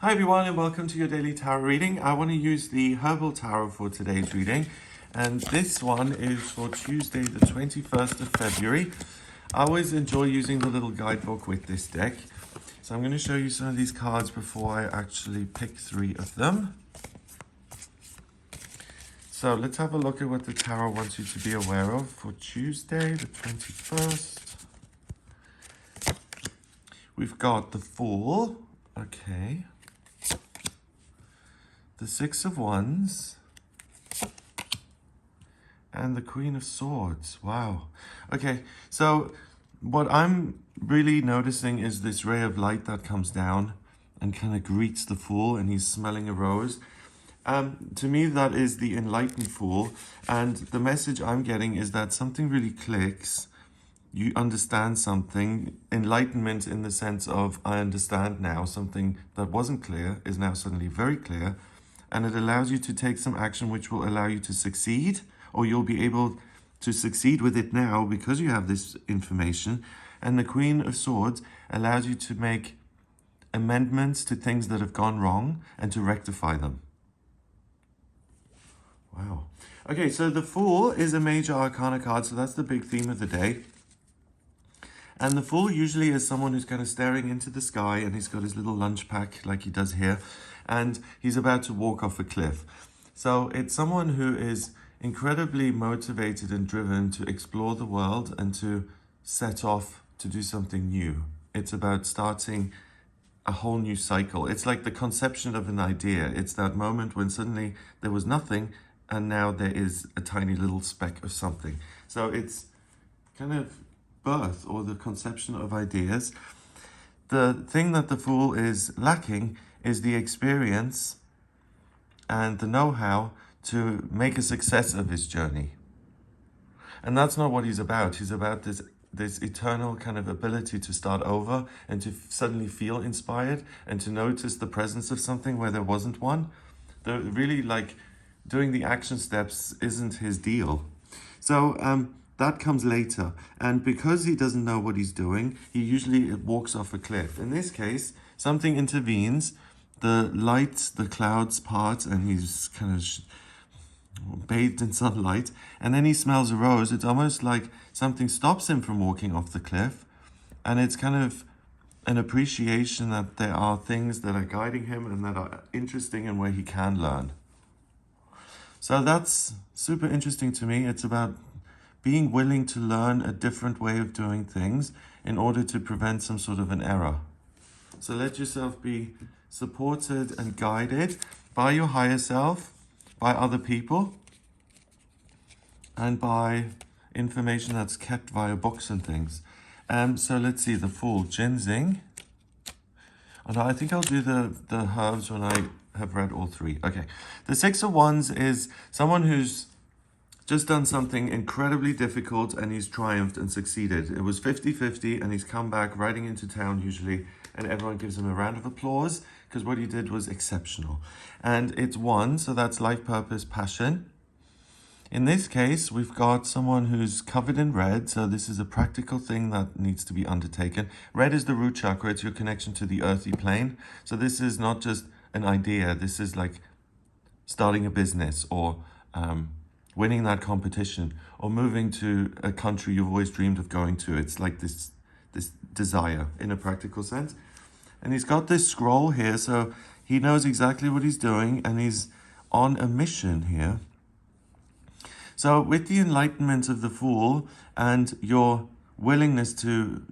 Hi everyone and welcome to your daily tarot reading. I want to use the Herbal Tarot for today's reading, and this one is for Tuesday the 21st of February. I always enjoy using the little guidebook with this deck. So I'm going to show you some of these cards before I actually pick 3 of them. So let's have a look at what the tarot wants you to be aware of for Tuesday the 21st. We've got the Fool. Okay. The Six of Wands, and the Queen of Swords. Wow. Okay, so what I'm really noticing is this ray of light that comes down and kind of greets the Fool, and he's smelling a rose. To me, that is the enlightened Fool, and the message I'm getting is that something really clicks. You understand something. Enlightenment in the sense of, I understand now, something that wasn't clear is now suddenly very clear. And it allows you to take some action which will allow you to succeed, or you'll be able to succeed with it now because you have this information. And the Queen of Swords allows you to make amendments to things that have gone wrong and to rectify them. Wow. Okay, so the Fool is a major arcana card, so that's the big theme of the day. And the Fool usually is someone who's kind of staring into the sky, and he's got his little lunch pack like he does here, and he's about to walk off a cliff. So it's someone who is incredibly motivated and driven to explore the world and to set off to do something new. It's about starting a whole new cycle. It's like the conception of an idea. It's that moment when suddenly there was nothing and now there is a tiny little speck of something. So it's kind of birth or the conception of ideas. The thing that the Fool is lacking is the experience and the know-how to make a success of his journey. And that's not what he's about. He's about this eternal kind of ability to start over and to suddenly feel inspired and to notice the presence of something where there wasn't one. The really, like, doing the action steps isn't his deal. So that comes later. And because he doesn't know what he's doing, he usually walks off a cliff. In this case, something intervenes. The lights, the clouds part, and he's kind of bathed in sunlight. And then he smells a rose. It's almost like something stops him from walking off the cliff. And it's kind of an appreciation that there are things that are guiding him and that are interesting and where he can learn. So that's super interesting to me. It's about being willing to learn a different way of doing things in order to prevent some sort of an error. So let yourself be supported and guided by your higher self, by other people, and by information that's kept via books and things. So let's see, the Fool, ginseng. And I think I'll do the herbs when I have read all 3. Okay, the Six of Wands is someone who's just done something incredibly difficult and he's triumphed and succeeded. It was 50-50 and he's come back riding into town usually, and everyone gives him a round of applause because what he did was exceptional. And it's 1, so that's life, purpose, passion. In this case, we've got someone who's covered in red, so this is a practical thing that needs to be undertaken. Red is the root chakra, it's your connection to the earthy plane. So this is not just an idea, this is like starting a business or winning that competition or moving to a country you've always dreamed of going to. It's like this desire in a practical sense. And he's got this scroll here, so he knows exactly what he's doing and he's on a mission here. So with the enlightenment of the Fool and your willingness to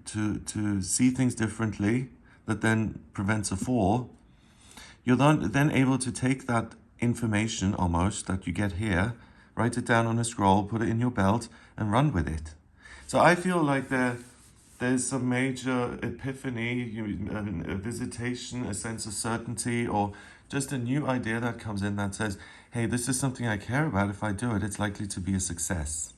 see things differently that then prevents a fall, you're then able to take that information almost that you get here, write it down on a scroll, put it in your belt, and run with it. So I feel like there's some major epiphany, a visitation, a sense of certainty, or just a new idea that comes in that says, hey, this is something I care about. If I do it, it's likely to be a success.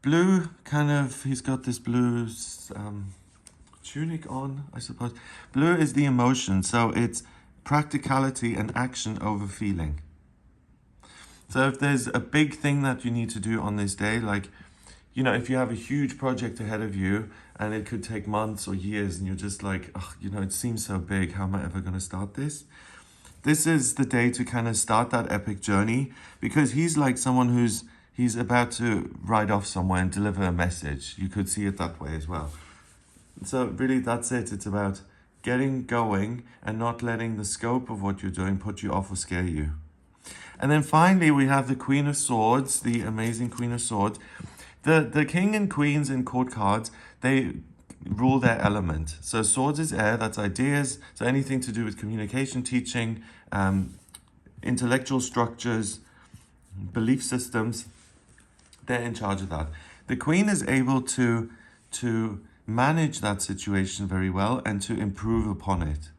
Blue, kind of, he's got this blue tunic on, I suppose. Blue is the emotion, so it's practicality and action over feeling. So if there's a big thing that you need to do on this day, like you know, if you have a huge project ahead of you and it could take months or years and you're just like, oh, you know, it seems so big. How am I ever going to start this? This is the day to kind of start that epic journey, because he's like someone he's about to ride off somewhere and deliver a message. You could see it that way as well. So really that's it. It's about getting going and not letting the scope of what you're doing put you off or scare you. And then finally, we have the Queen of Swords, the amazing Queen of Swords. The king and queens in court cards, they rule their element. So swords is air, that's ideas. So anything to do with communication, teaching, intellectual structures, belief systems, they're in charge of that. The queen is able to manage that situation very well and to improve upon it.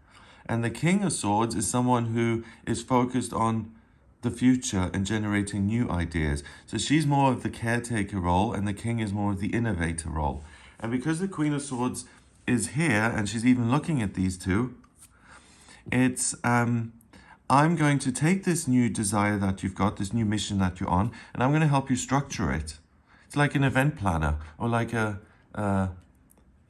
And the king of swords is someone who is focused on the future and generating new ideas. So she's more of the caretaker role and the king is more of the innovator role. And because the Queen of Swords is here and she's even looking at these two, it's I'm going to take this new desire that you've got, this new mission that you're on, and I'm going to help you structure it. It's like an event planner or like a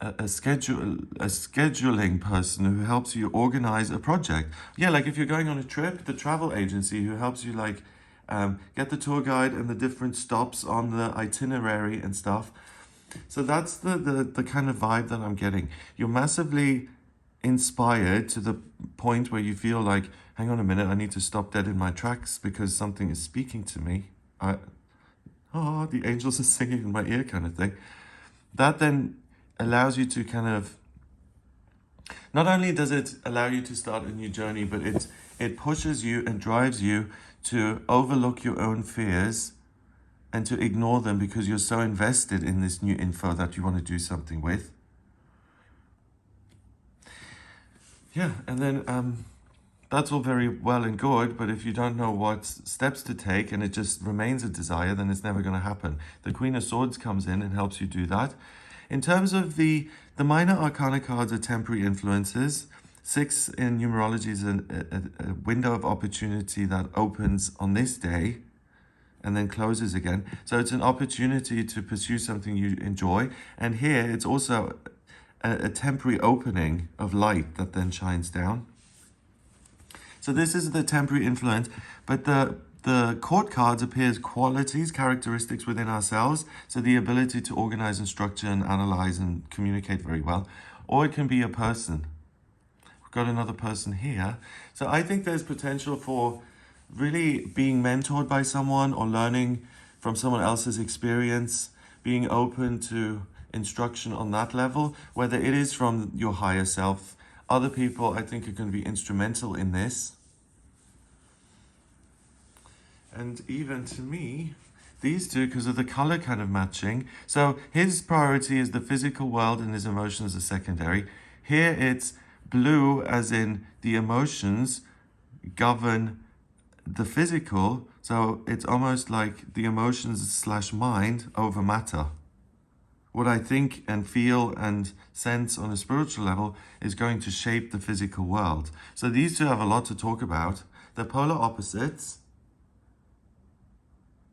scheduling person who helps you organize a project. Yeah, like if you're going on a trip, the travel agency who helps you like get the tour guide and the different stops on the itinerary and stuff. So that's the kind of vibe that I'm getting. You're massively inspired to the point where you feel like, hang on a minute, I need to stop dead in my tracks because something is speaking to me. The angels are singing in my ear kind of thing. That then allows you to kind of, not only does it allow you to start a new journey, but it pushes you and drives you to overlook your own fears and to ignore them because you're so invested in this new info that you want to do something with. Yeah, and then that's all very well and good, but if you don't know what steps to take and it just remains a desire, then it's never going to happen. The Queen of Swords comes in and helps you do that. In terms of the minor arcana cards are temporary influences. 6 in numerology is a window of opportunity that opens on this day and then closes again. So it's an opportunity to pursue something you enjoy. And here it's also a temporary opening of light that then shines down. So this is the temporary influence, but the court cards appear as qualities, characteristics within ourselves. So the ability to organize and structure and analyze and communicate very well. Or it can be a person. We've got another person here. So I think there's potential for really being mentored by someone or learning from someone else's experience, being open to instruction on that level, whether it is from your higher self. Other people, I think, are going to be instrumental in this. And even to me, these two, because of the color kind of matching. So his priority is the physical world and his emotions are secondary. Here it's blue, as in the emotions govern the physical. So it's almost like the emotions / mind over matter. What I think and feel and sense on a spiritual level is going to shape the physical world. So these two have a lot to talk about. They're polar opposites,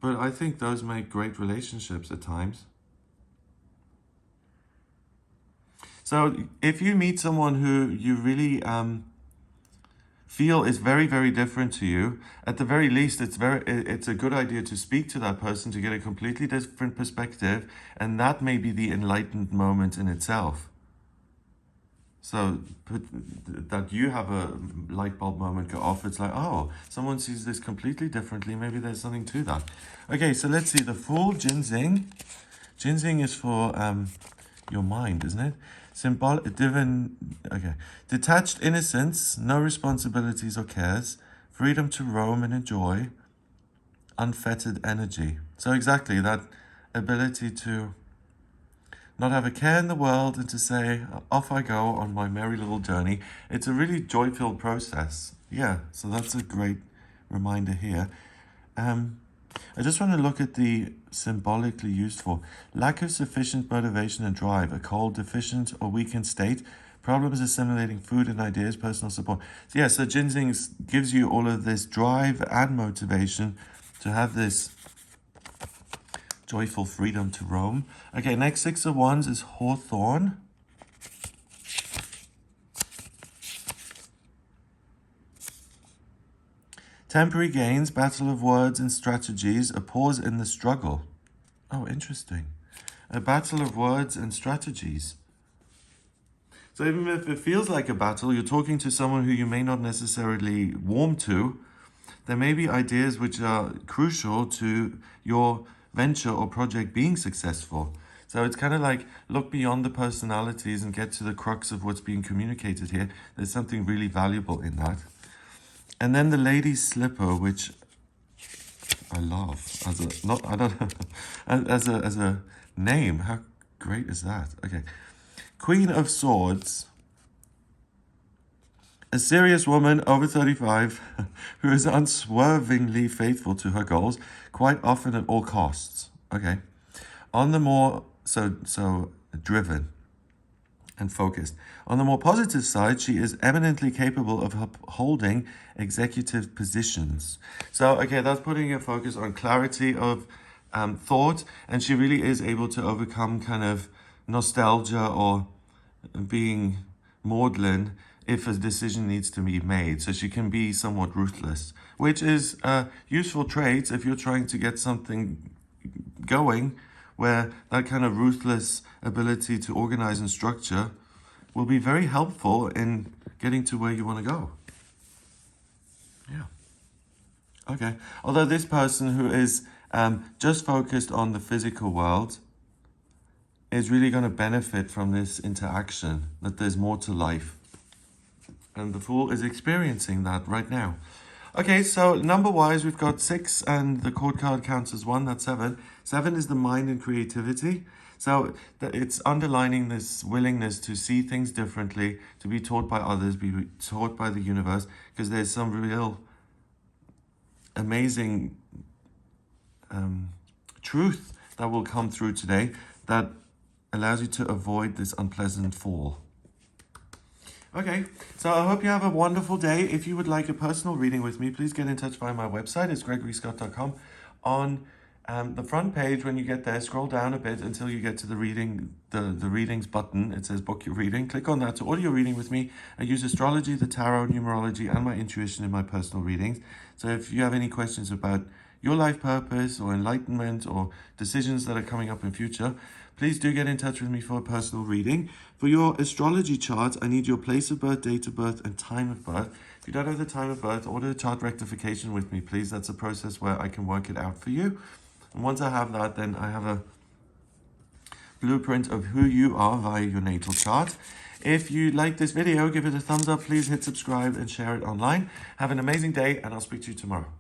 but I think those make great relationships at times. So if you meet someone who you really feel is very, very different to you, at the very least, it's a good idea to speak to that person to get a completely different perspective, and that may be the enlightened moment in itself. So that you have a light bulb moment go off, it's like, oh, someone sees this completely differently, maybe there's something to that. Okay, so let's see, the Fool, Ginseng. Ginseng is for your mind, isn't it? Detached innocence, no responsibilities or cares, freedom to roam and enjoy, unfettered energy. So exactly, that ability to not have a care in the world and to say, off I go on my merry little journey. It's a really joy-filled process. Yeah, so that's a great reminder here. I just want to look at the symbolically used for lack of sufficient motivation and drive, a cold, deficient or weakened state, problems assimilating food and ideas, personal support. So yeah, so ginseng gives you all of this drive and motivation to have this Joyful freedom to roam. Okay, next 6 of Wands is Hawthorn. Temporary gains, battle of words and strategies, a pause in the struggle. Oh, interesting. A battle of words and strategies. So even if it feels like a battle, you're talking to someone who you may not necessarily warm to, there may be ideas which are crucial to your venture or project being successful. So it's kind of like look beyond the personalities and get to the crux of what's being communicated here. There's something really valuable in that. And then the lady's slipper, which I love as a not I don't know as a name. How great is that? Okay. Queen of Swords. A serious woman over 35 who is unswervingly faithful to her goals, quite often at all costs. Okay. On the more so driven and focused. On the more positive side, she is eminently capable of holding executive positions. So, okay, that's putting a focus on clarity of thought, and she really is able to overcome kind of nostalgia or being maudlin if a decision needs to be made. So she can be somewhat ruthless, which is a useful trait if you're trying to get something going, where that kind of ruthless ability to organize and structure will be very helpful in getting to where you want to go. Yeah. Okay. Although this person who is just focused on the physical world is really going to benefit from this interaction, that there's more to life. And the Fool is experiencing that right now. Okay, so number-wise, we've got 6, and the court card counts as 1, that's 7. 7 is the mind and creativity. So it's underlining this willingness to see things differently, to be taught by others, be taught by the universe, because there's some real amazing truth that will come through today that allows you to avoid this unpleasant fall. Okay, so I hope you have a wonderful day. If you would like a personal reading with me, please get in touch via my website. It's gregoryscott.com. On the front page, when you get there, scroll down a bit until you get to the readings button. It says book your reading. Click on that to order your reading with me. I use astrology, the tarot, numerology, and my intuition in my personal readings. So if you have any questions about your life purpose or enlightenment or decisions that are coming up in future, please do get in touch with me for a personal reading. For your astrology chart, I need your place of birth, date of birth, and time of birth. If you don't have the time of birth, order a chart rectification with me, please. That's a process where I can work it out for you. And once I have that, then I have a blueprint of who you are via your natal chart. If you like this video, give it a thumbs up. Please hit subscribe and share it online. Have an amazing day, and I'll speak to you tomorrow.